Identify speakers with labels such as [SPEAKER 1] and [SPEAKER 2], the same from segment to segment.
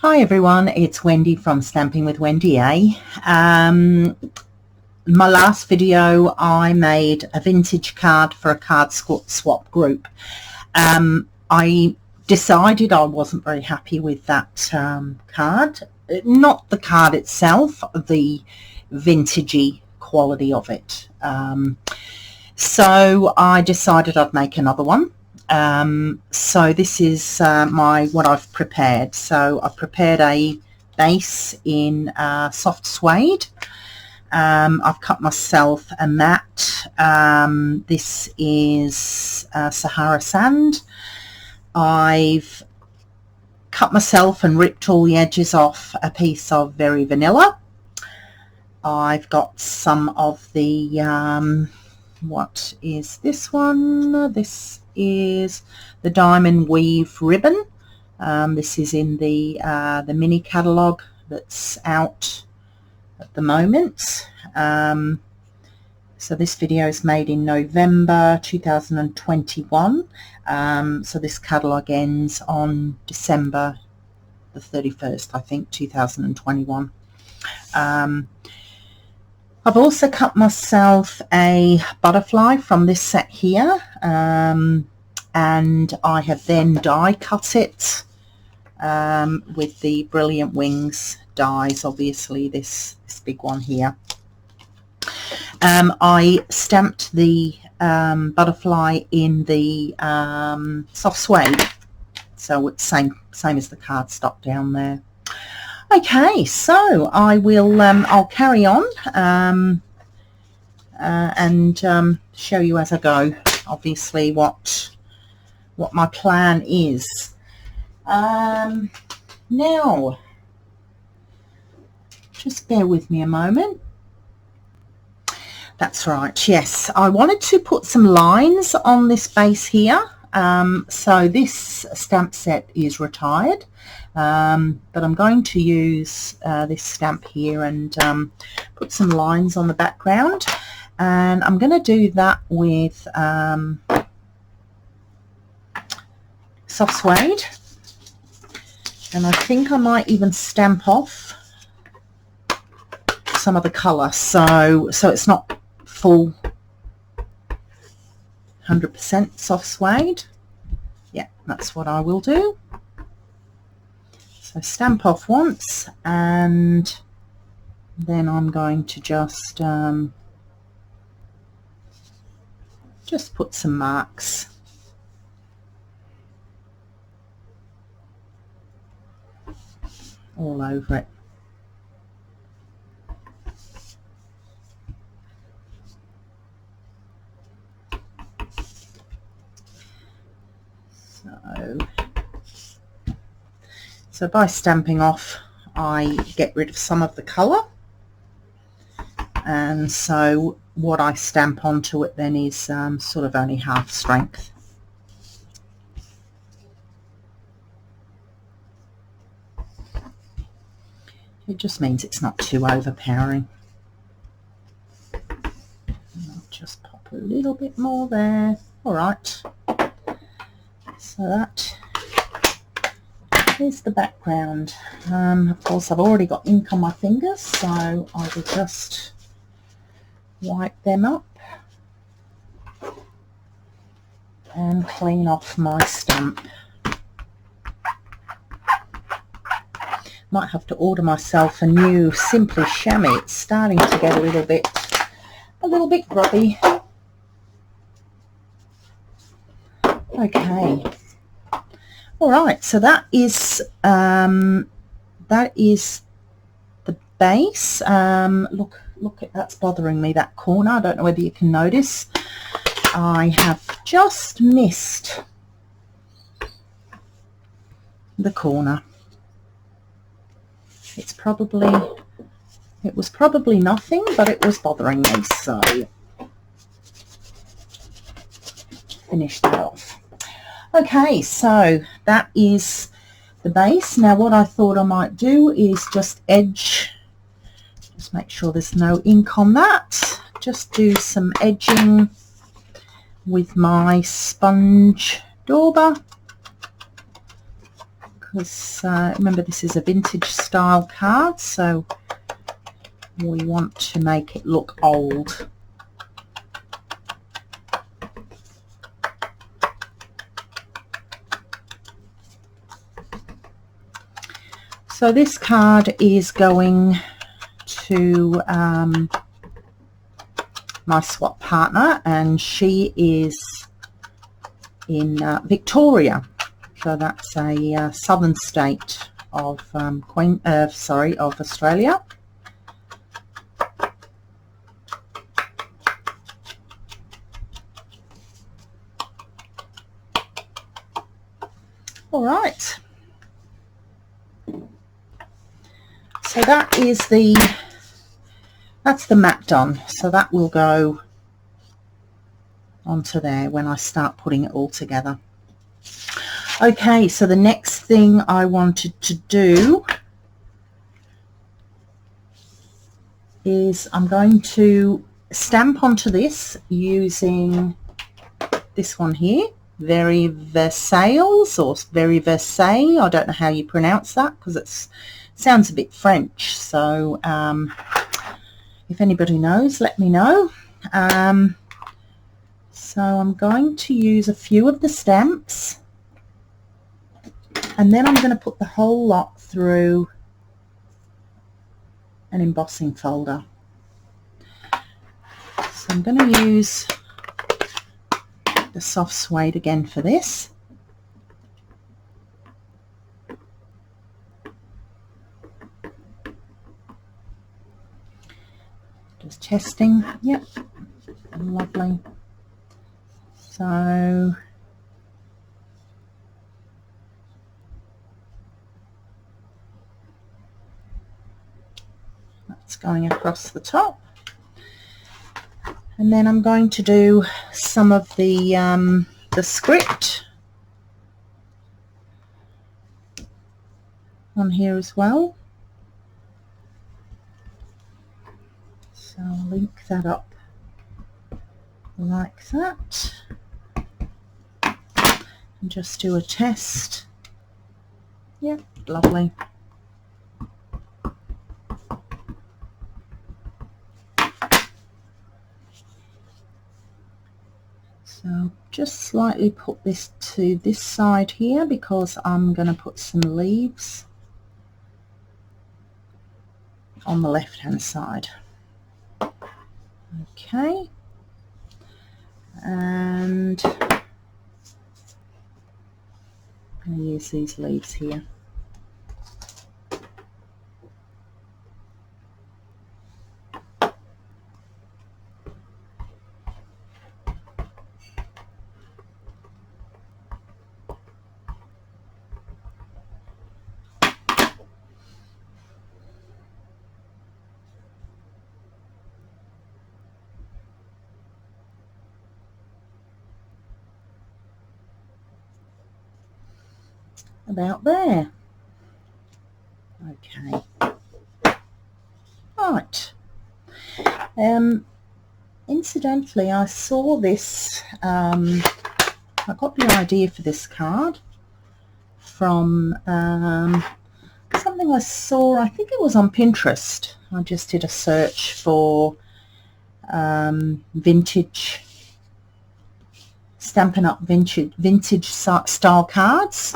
[SPEAKER 1] Hi everyone, it's Wendy from Stamping with Wendy. My last video I made a vintage card for a card swap group. I decided I wasn't very happy with that card. Not the card itself, the vintagey quality of it. So I decided I'd make another one. So this is what I've prepared. So I've prepared a base in soft suede. I've cut myself a mat. This is Sahara sand. I've cut myself and ripped all the edges off a piece of Very Vanilla. I've got some of the what is this one? This is the diamond weave ribbon. This is in the mini catalogue that's out at the moment. So this video is made in November 2021. So this catalogue ends on December the 31st, I think, 2021. I've also cut myself a butterfly from this set here, and I have then die cut it with the Brilliant Wings dies, obviously this big one here. I stamped the butterfly in the soft suede, so it's same as the cardstock down there. Okay, so I will I'll carry on and show you as I go, obviously, what my plan is. Now, just bear with me a moment. That's right, yes, I wanted to put some lines on this base here. So this stamp set is retired, but I'm going to use this stamp here and put some lines on the background, and I'm going to do that with soft suede, and I think I might even stamp off some of the colour, so it's not full 100% soft suede. Yeah, that's what I will do. So stamp off once, and then I'm going to just put some marks all over it. So by stamping off, I get rid of some of the colour, and so what I stamp onto it then is sort of only half strength. It just means it's not too overpowering. I'll just pop a little bit more there. All right. So that is the background. Of course, I've already got ink on my fingers, so I will just wipe them up and clean off my stamp. Might have to order myself a new Simply chamois. It's starting to get a little bit grubby. Okay. All right, so that is the base. Look at that's bothering me, that corner. I don't know whether you can notice. I have just missed the corner. It was probably nothing, but it was bothering me, so finish that off. Okay, so that is the base. Now what I thought I might do is just make sure there's no ink on that. Just do some edging with my sponge dauber. because remember, this is a vintage style card, so we want to make it look old. So this card is going to my swap partner, and she is in Victoria. So that's a southern state of of Australia. All right. So that's the mat done. So that will go onto there when I start putting it all together. Okay, so the next thing I wanted to do is I'm going to stamp onto this using this one here, Very Versailles or Very Versailles. I don't know how you pronounce that because it sounds a bit French. So if anybody knows, let me know. So I'm going to use a few of the stamps, and then I'm going to put the whole lot through an embossing folder. So I'm going to use the soft suede again for this. Just testing. Yep, lovely. So that's going across the top, and then I'm going to do some of the script on here as well. So I'll link that up like that, and just do a test. Yep, lovely. So just slightly put this to this side here because I'm going to put some leaves on the left hand side. Okay, and I'm going to use these leaves here. About there. Okay. Right. Incidentally, I saw this, I got the idea for this card from something I saw, I think it was on Pinterest. I just did a search for vintage, Stampin' Up vintage style cards.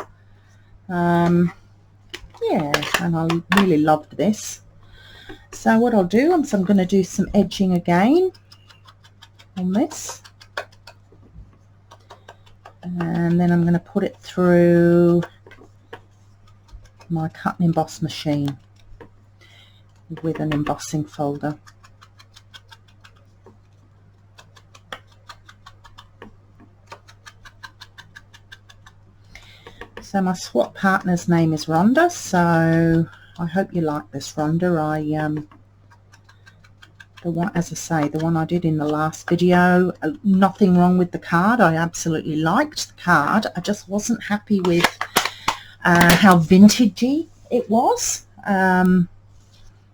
[SPEAKER 1] Yeah, and I really loved this. So what I'll do is I'm going to do some edging again on this, and then I'm going to put it through my cut and emboss machine with an embossing folder. So my swap partner's name is Rhonda, so I hope you like this, Rhonda. The one, as I say, the one I did in the last video, nothing wrong with the card. I absolutely liked the card. I just wasn't happy with how vintagey it was.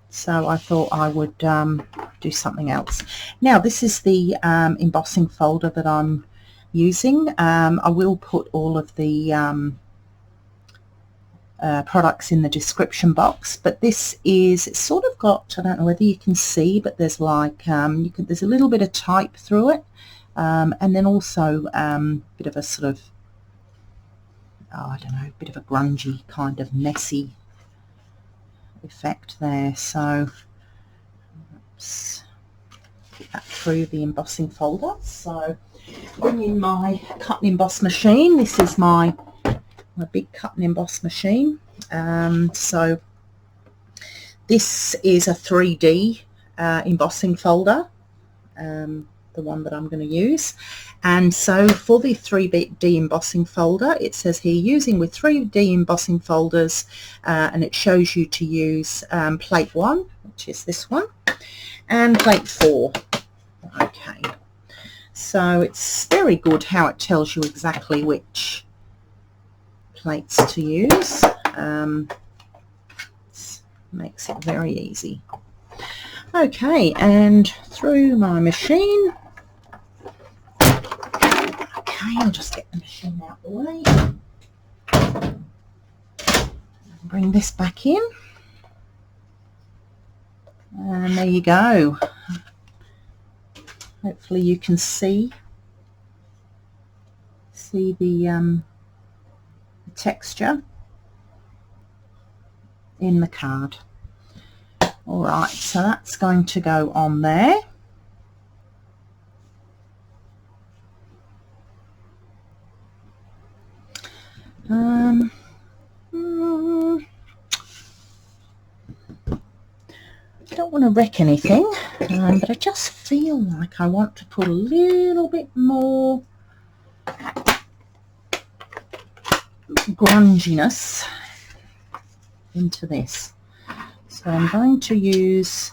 [SPEAKER 1] So I thought I would do something else. Now this is the embossing folder that I'm using. I will put all of the products in the description box, but this is, it's sort of got, I don't know whether you can see, but there's like there's a little bit of type through it, and then also a bit of a sort of, I don't know, a bit of a grungy kind of messy effect there. So let's put that through the embossing folder. So bring in my cut and emboss machine. This is my big cut and emboss machine. So this is a 3D embossing folder, the one that I'm going to use. And so for the 3D embossing folder, it says here, using with 3D embossing folders, and it shows you to use plate 1, which is this one, and plate 4. Okay, so it's very good how it tells you exactly which plates to use. Makes it very easy. Okay, and through my machine. Okay, I'll just get the machine out of the way. Bring this back in. And there you go. Hopefully you can see the texture in the card. All right, so that's going to go on there. I don't want to wreck anything, but I just feel like I want to put a little bit more grunginess into this. So I'm going to use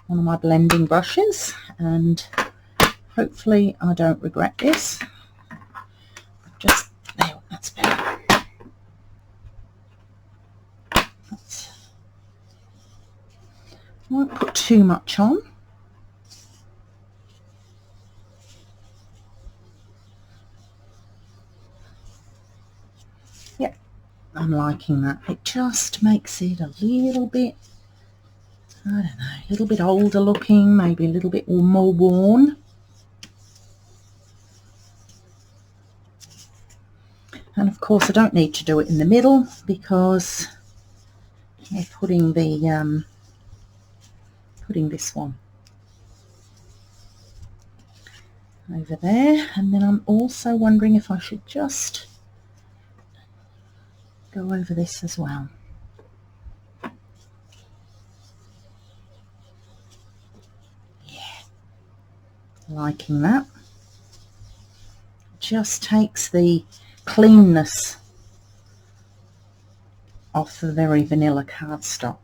[SPEAKER 1] one of my blending brushes, and hopefully I don't regret this. Just there, that's better. I won't put too much on. Yep, I'm liking that. It just makes it a little bit, I don't know, a little bit older looking, maybe a little bit more worn. And of course I don't need to do it in the middle because we're putting the putting this one over there. And then I'm also wondering if I should just go over this as well. Yeah, liking that. Just takes the cleanness off the very vanilla cardstock.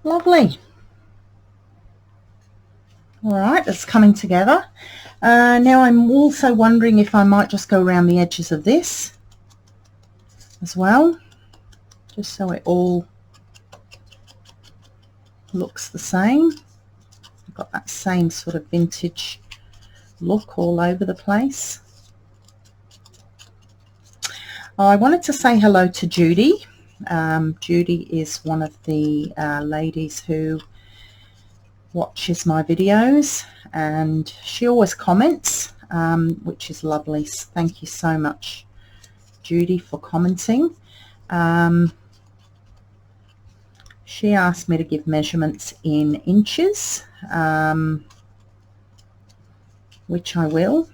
[SPEAKER 1] Lovely. All right, it's coming together. Now I'm also wondering if I might just go around the edges of this as well, just so it all looks the same. I've got that same sort of vintage look all over the place. I wanted to say hello to Judy. Judy is one of the ladies who watches my videos, and she always comments, which is lovely. Thank you so much, Judy, for commenting. She asked me to give measurements in inches, which I will.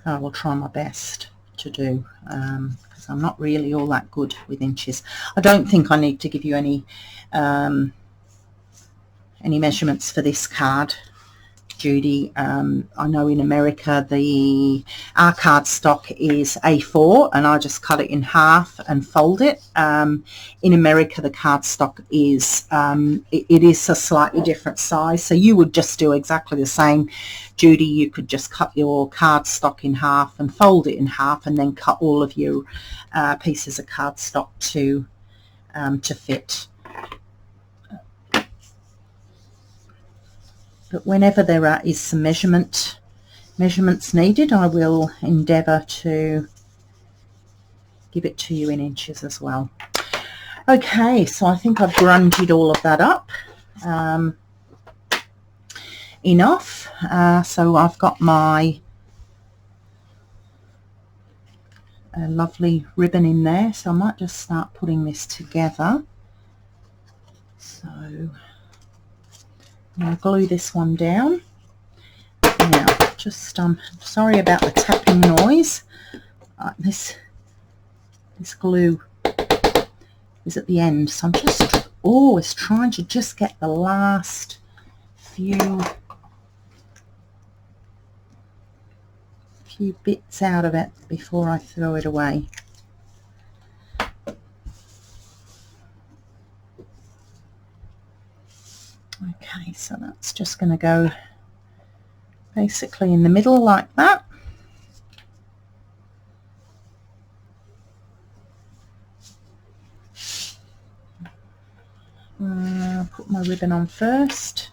[SPEAKER 1] I will try my best to do, because I'm not really all that good with inches. I don't think I need to give you any measurements for this card, Judy. I know in America our cardstock is A4, and I just cut it in half and fold it. In America the cardstock is it is a slightly different size, so you would just do exactly the same, Judy. You could just cut your cardstock in half and fold it in half, and then cut all of your pieces of cardstock to fit. But whenever there is some measurement measurements needed, I will endeavour to give it to you in inches as well. Okay, so I think I've grunted all of that up enough. So I've got my lovely ribbon in there, so I might just start putting this together. So I'm going to glue this one down. Now, just sorry about the tapping noise. This glue is at the end, so I'm just always trying to just get the last few bits out of it before I throw it away. Okay, so that's just going to go basically in the middle like that. I'll put my ribbon on first.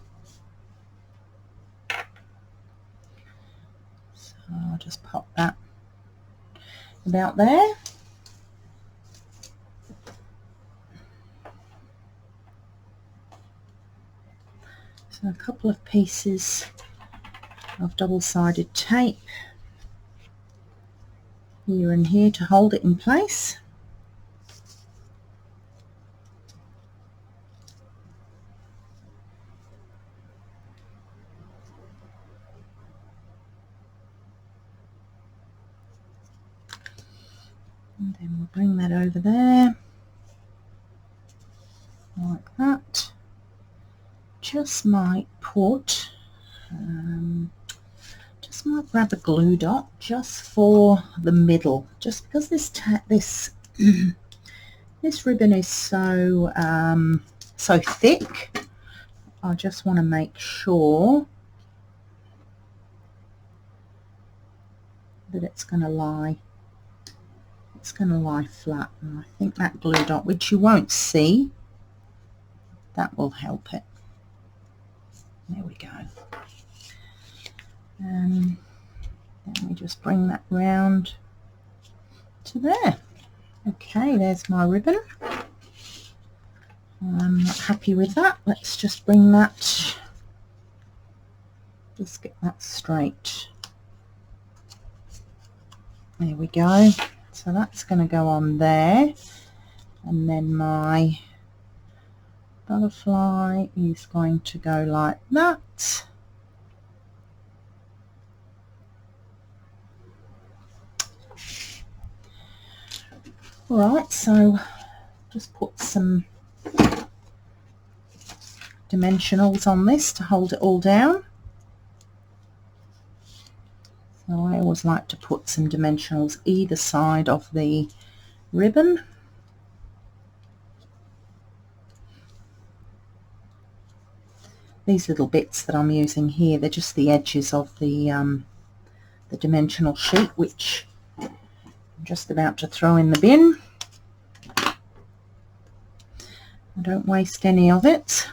[SPEAKER 1] So I'll just pop that about there. So a couple of pieces of double-sided tape here and here to hold it in place. And then we'll bring that over there like that. Just might put, just might grab a glue dot just for the middle, just because this this ribbon is so so thick. I just want to make sure that it's going to lie. It's going to lie flat, and I think that glue dot, which you won't see, that will help it. There we go. And then we just bring that round to there. Okay, there's my ribbon. I'm not happy with that. Let's just bring that, just get that straight. There we go. So that's going to go on there, and then my butterfly is going to go like that. Alright, so just put some dimensionals on this to hold it all down. So I always like to put some dimensionals either side of the ribbon. These little bits that I'm using here, they're just the edges of the dimensional sheet, which I'm just about to throw in the bin. I don't waste any of it.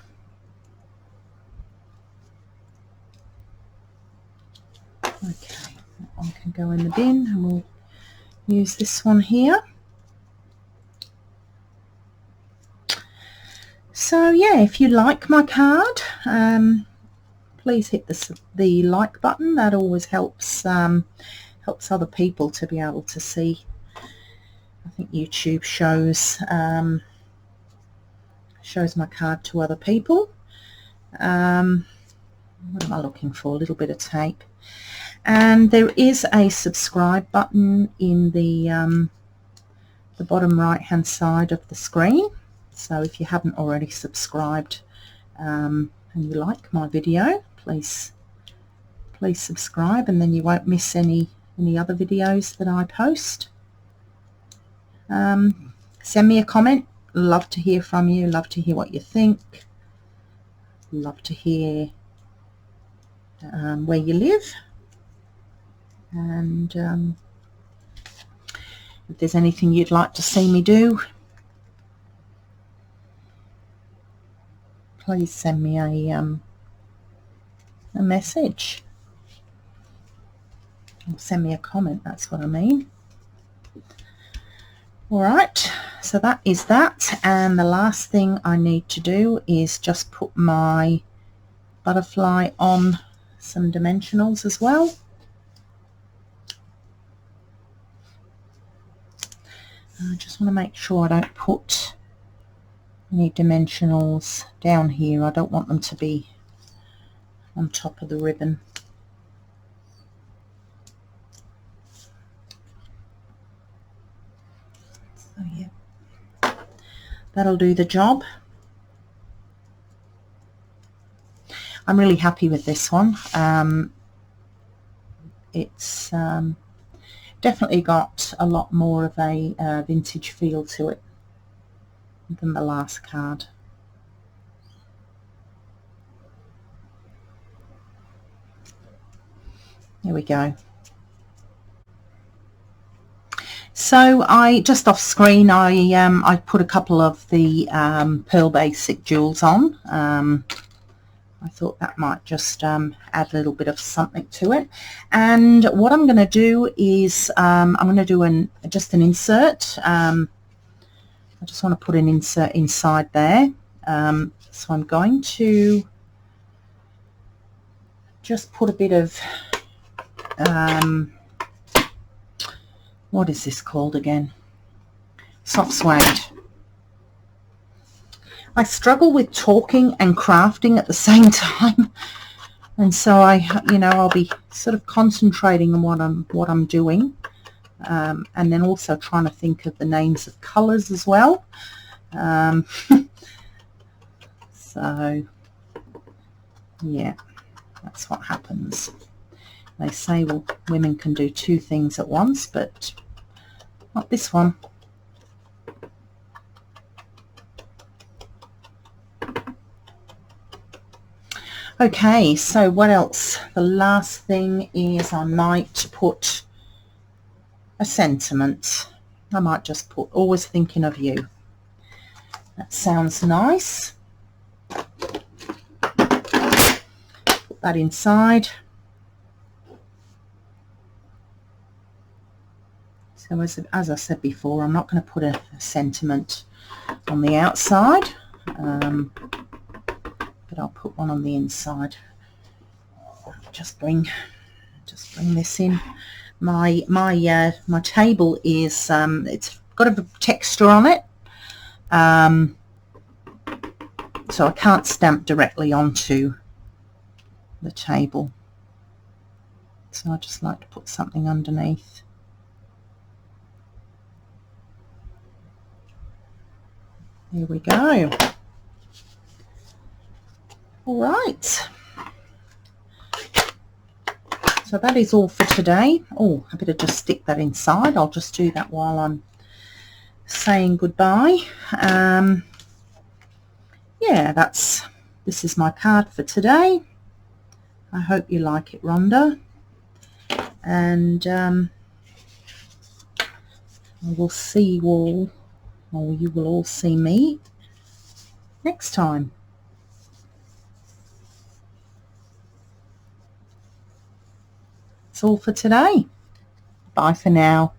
[SPEAKER 1] Okay, that one can go in the bin, and we'll use this one here. So yeah, if you like my card, please hit the like button. That always helps helps other people to be able to see. I think YouTube shows my card to other people. What am I looking for? A little bit of tape. And there is a subscribe button in the bottom right hand side of the screen. So if you haven't already subscribed and you like my video, please subscribe, and then you won't miss any other videos that I post. Send me a comment. Love to hear from you. Love to hear what you think. Love to hear where you live. And if there's anything you'd like to see me do, please send me a message. Or send me a comment, that's what I mean. Alright, so that is that, and the last thing I need to do is just put my butterfly on some dimensionals as well. I just want to make sure I don't put any dimensionals down here. I don't want them to be on top of the ribbon. So yeah, that'll do the job. I'm really happy with this one. It's definitely got a lot more of a vintage feel to it than the last card. There we go. So I just off screen I put a couple of the Pearl Basic jewels on. I thought that might just add a little bit of something to it. And what I'm going to do is I'm going to do just an insert. I just want to put an insert inside there. So I'm going to just put a bit of what is this called again? Soft suede. I struggle with talking and crafting at the same time, and so I'll be sort of concentrating on what I'm doing, and then also trying to think of the names of colours as well. So yeah, that's what happens. They say, well, women can do two things at once, but not this one. Okay, so what else? The last thing is I might put a sentiment. I might just put always thinking of you. That sounds nice. Put that inside. So as I said before, I'm not going to put a sentiment on the outside. But I'll put one on the inside. Just bring this in. My table is it's got a texture on it, so I can't stamp directly onto the table. So I just like to put something underneath. There we go. All right, so that is all for today. Oh, I better just stick that inside. I'll just do that while I'm saying goodbye. Yeah, this is my card for today. I hope you like it, Rhonda, and I will see you all, or you will all see me next time. That's all for today. Bye for now.